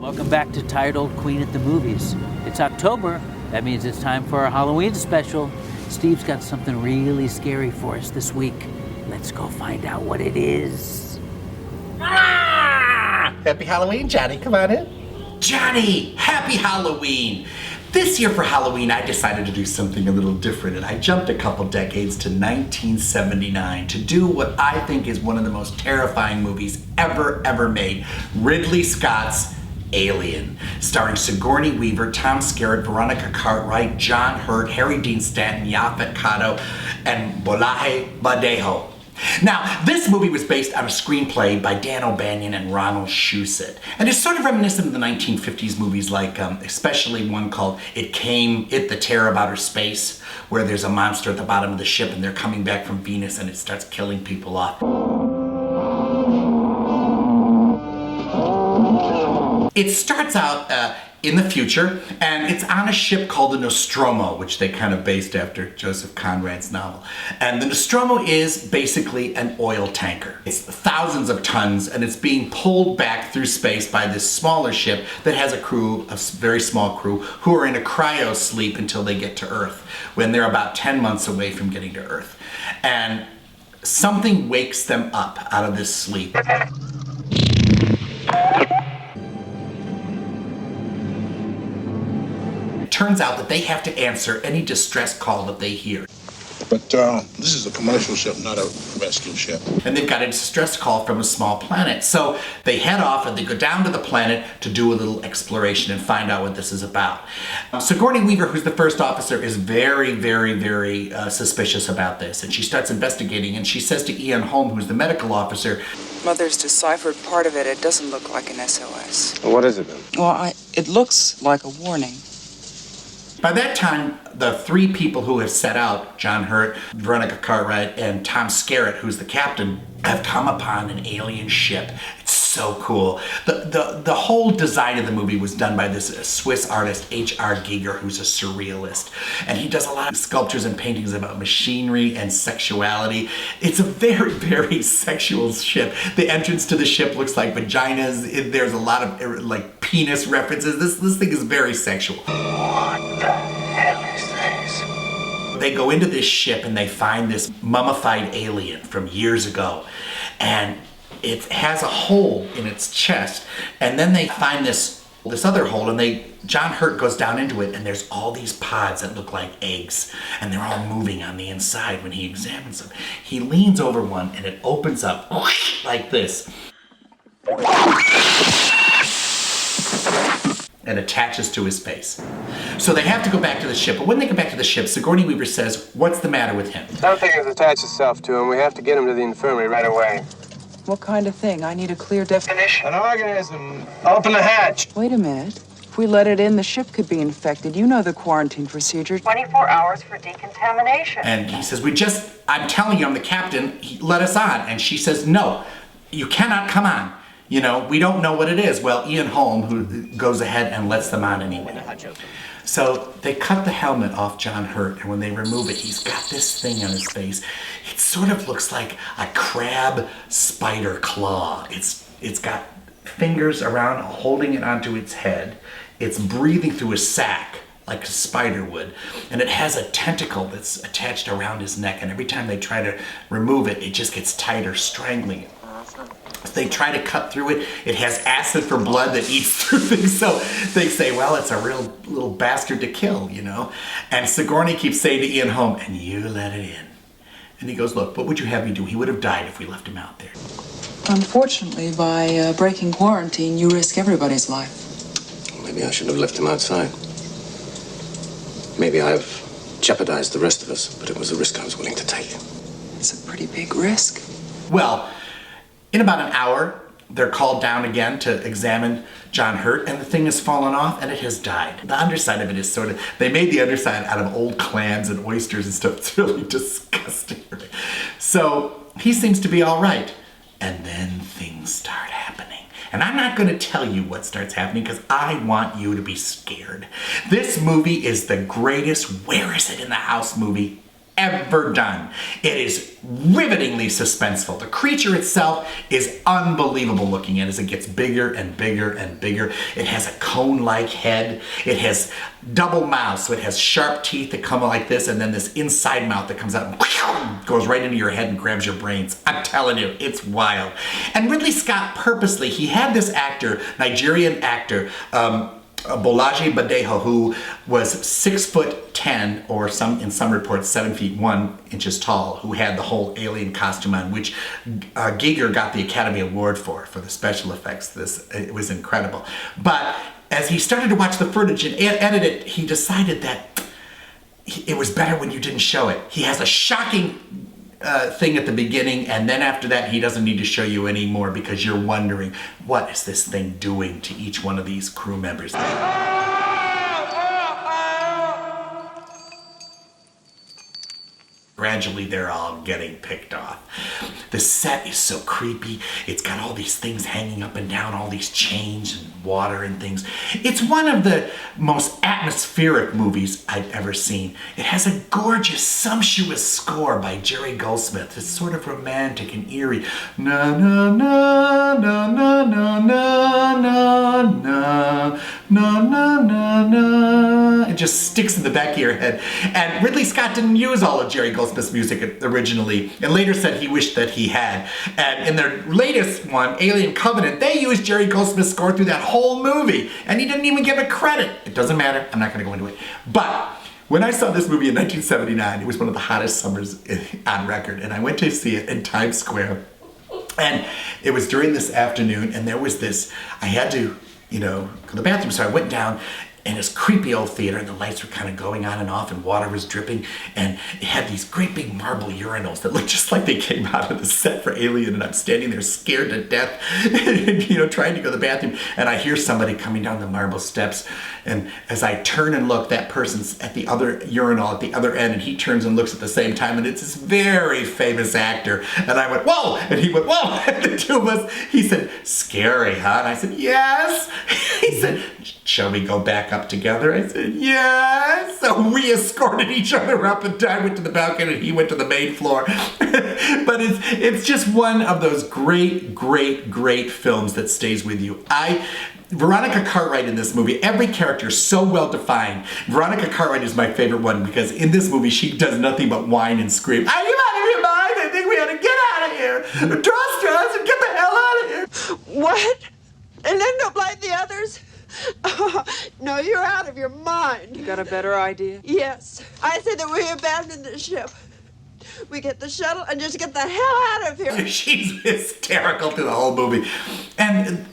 Welcome back to Tired Old Queen at the Movies. It's October. That means it's time for our Halloween special. Steve's got something really scary for us this week. Let's go find out what it is. Ah! Happy Halloween, Johnny. Come on in. Johnny, happy Halloween. This year for Halloween, I decided to do something a little different, and I jumped a couple decades to 1979 to do what I think is one of the most terrifying movies ever made, Ridley Scott's Alien, starring Sigourney Weaver, Tom Skerritt, Veronica Cartwright, John Hurt, Harry Dean Stanton, Yaphet Kotto, and Bolahe Badejo. Now, this movie was based on a screenplay by Dan O'Banion and Ronald Shusett, and it's sort of reminiscent of the 1950s movies, like especially one called It the Terror of Outer Space, where there's a monster at the bottom of the ship and they're coming back from Venus and it starts killing people off. It starts out in the future, and it's on a ship called the Nostromo, which they kind of based after Joseph Conrad's novel. And the Nostromo is basically an oil tanker. It's thousands of tons, and it's being pulled back through space by this smaller ship that has a crew, a very small crew, who are in a cryo sleep until they get to Earth, when they're about 10 months away from getting to Earth. And something wakes them up out of this sleep. Turns out that they have to answer any distress call that they hear. But this is a commercial ship, not a rescue ship. And they've got a distress call from a small planet. So they head off and they go down to the planet to do a little exploration and find out what this is about. Sigourney Weaver, who's the first officer, is very suspicious about this. And she starts investigating, and she says to Ian Holm, who's the medical officer, Mother's deciphered part of it. It doesn't look like an SOS. Well, what is it then? Well, it looks like a warning. By that time, the three people who have set out, John Hurt, Veronica Cartwright, and Tom Skerritt, who's the captain, have come upon an alien ship. It's so cool. The whole design of the movie was done by this Swiss artist, H.R. Giger, who's a surrealist. And he does a lot of sculptures and paintings about machinery and sexuality. It's a very sexual ship. The entrance to the ship looks like vaginas. There's a lot of like penis references. This thing is very sexual. What the hell is this? They go into this ship and they find this mummified alien from years ago, and it has a hole in its chest, and then they find this other hole, and John Hurt goes down into it, and there's all these pods that look like eggs, and they're all moving on the inside when he examines them. He leans over one and it opens up like this and attaches to his face. So they have to go back to the ship, but when they get back to the ship, Sigourney Weaver says, "What's the matter with him?" Something has attached itself to him. We have to get him to the infirmary right away. What kind of thing? I need a clear definition. An organism. Open the hatch. Wait a minute. If we let it in, the ship could be infected. You know the quarantine procedure. 24 hours for decontamination. And he says, I'm telling you, I'm the captain. Let us on. And she says, no, you cannot come on. You know, we don't know what it is. Well, Ian Holm, who goes ahead and lets them on anyway. So they cut the helmet off John Hurt, and when they remove it, he's got this thing on his face. It sort of looks like a crab spider claw. It's got fingers around holding it onto its head. It's breathing through a sac like a spider would, and it has a tentacle that's attached around his neck, and every time they try to remove it, it just gets tighter, strangling it. They try to cut through it. It has acid for blood that eats through things. So they say, well, it's a real little bastard to kill, you know. And Sigourney keeps saying to Ian Holm, and you let it in. And he goes, look, what would you have me do? He would have died if we left him out there. Unfortunately, by breaking quarantine, you risk everybody's life. Well, maybe I shouldn't have left him outside. Maybe I've jeopardized the rest of us, but it was a risk I was willing to take. It's a pretty big risk. Well, in about an hour, they're called down again to examine John Hurt, and the thing has fallen off and it has died. The underside of it is sort of, they made the underside out of old clams and oysters and stuff. It's really disgusting. So he seems to be all right. And then things start happening. And I'm not going to tell you what starts happening because I want you to be scared. This movie is the greatest where is it in the house movie ever done. It is rivetingly suspenseful. The creature itself is unbelievable looking at as it gets bigger and bigger and bigger. It has a cone-like head. It has double mouths, so it has sharp teeth that come like this, and then this inside mouth that comes out and goes right into your head and grabs your brains. I'm telling you, it's wild. And Ridley Scott purposely, he had this actor, Nigerian actor, Bolaji Badejo, who was 6'10", or in some reports 7'1" tall, who had the whole alien costume on, which Giger got the Academy Award for the special effects. It was incredible. But as he started to watch the footage and edit it, he decided that it was better when you didn't show it. He has a shocking thing at the beginning, and then after that he doesn't need to show you anymore because you're wondering, what is this thing doing to each one of these crew members? Gradually, they're all getting picked off. The set is so creepy. It's got all these things hanging up and down, all these chains and water and things. It's one of the most atmospheric movies I've ever seen. It has a gorgeous, sumptuous score by Jerry Goldsmith. It's sort of romantic and eerie. Na na na na na na na na na na na na na. It just sticks in the back of your head. And Ridley Scott didn't use all of Jerry Goldsmith's music originally, and later said he wished that he had. And in their latest one, Alien Covenant, they used Jerry Goldsmith's score through that whole movie, and he didn't even give it credit. It doesn't matter. I'm not going to go into it. But when I saw this movie in 1979, it was one of the hottest summers on record, and I went to see it in Times Square. And it was during this afternoon, and there was this, I had to, go to the bathroom, so I went down in this creepy old theater, and the lights were kind of going on and off, and water was dripping, and it had these great big marble urinals that looked just like they came out of the set for Alien, and I'm standing there scared to death, trying to go to the bathroom, and I hear somebody coming down the marble steps, and as I turn and look, that person's at the other urinal at the other end, and he turns and looks at the same time, and it's this very famous actor, and I went, whoa, and he went, whoa, and the two of us, he said, scary, huh? And I said, yes. He said, shall we go back up together? I said, yes. So we escorted each other up, and I went to the balcony and he went to the main floor. But it's just one of those great, great, great films that stays with you. Veronica Cartwright in this movie, every character is so well defined. Veronica Cartwright is my favorite one because in this movie she does nothing but whine and scream, are you out of your mind? I think we ought to get out of here. Trust us and get the hell out of here. What? And end up like the others? No, you're out of your mind. You got a better idea? Yes. I say that we abandon the ship. We get the shuttle and just get the hell out of here. She's hysterical through the whole movie. And,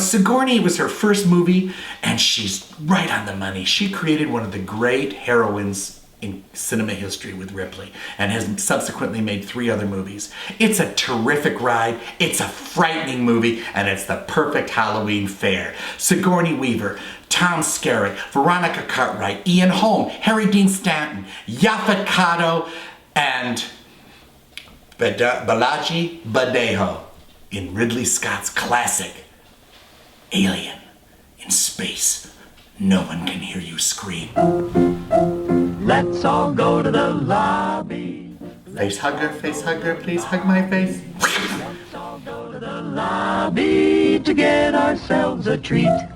Sigourney was her first movie, and she's right on the money. She created one of the great heroines in cinema history with Ripley, and has subsequently made 3 other movies. It's a terrific ride, it's a frightening movie, and it's the perfect Halloween fare. Sigourney Weaver, Tom Skerritt, Veronica Cartwright, Ian Holm, Harry Dean Stanton, Yaphet Kotto, and Bolaji Badejo in Ridley Scott's classic Alien in Space. No one can hear you scream. Let's all go to the lobby. Face hugger, please hug my face. Let's all go to the lobby to get ourselves a treat.